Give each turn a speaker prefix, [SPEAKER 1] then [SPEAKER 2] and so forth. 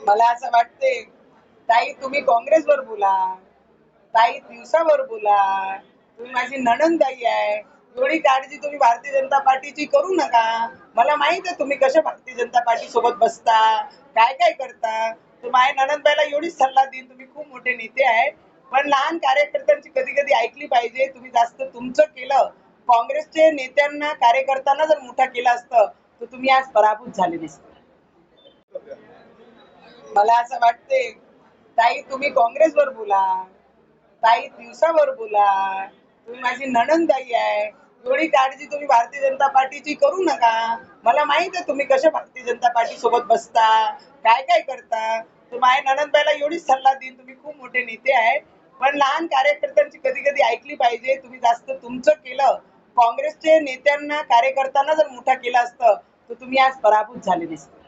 [SPEAKER 1] मला असं वाटते, ताई तुम्ही काँग्रेसवर बोला, ताई दिवसावर बोला, तुम्ही माझी नणंदबाई आहे. एवढी काळजी तुम्ही भारतीय जनता पार्टीची करू नका. मला माहित आहे तुम्ही कशा भारतीय जनता पार्टी सोबत बसता, काय काय करता. तर माझ्या नणंदबाईला एवढीच सल्ला देईन, तुम्ही खूप मोठे नेते आहे, पण लहान कार्यकर्त्यांची कधी कधी ऐकली पाहिजे. तुम्ही जास्त तुमचं केलं, काँग्रेसचे नेत्यांना कार्यकर्त्यांना जर मोठा केलं असतं तर तुम्ही आज पराभूत झाले नसते. मला असं वाटते, ताई तुम्ही काँग्रेसवर बोला, ताई दिवसावर बोला, तुम्ही माझी नणंदबाई आहे. एवढी काळजी तुम्ही भारतीय जनता पार्टीची करू नका. मला माहित आहे तुम्ही कशा भारतीय जनता पार्टी सोबत बसता, काय काय करता. तर माझ्या नणंदबाईला एवढीच सल्ला देईन, तुम्ही खूप मोठे नेते आहे, पण लहान कार्यकर्त्यांची कधी कधी ऐकली पाहिजे. तुम्ही जास्त तुमचं केलं, काँग्रेसचे नेत्यांना कार्यकर्त्यांना जर मोठा केलं असतं तर तुम्ही आज पराभूत झाले नसते.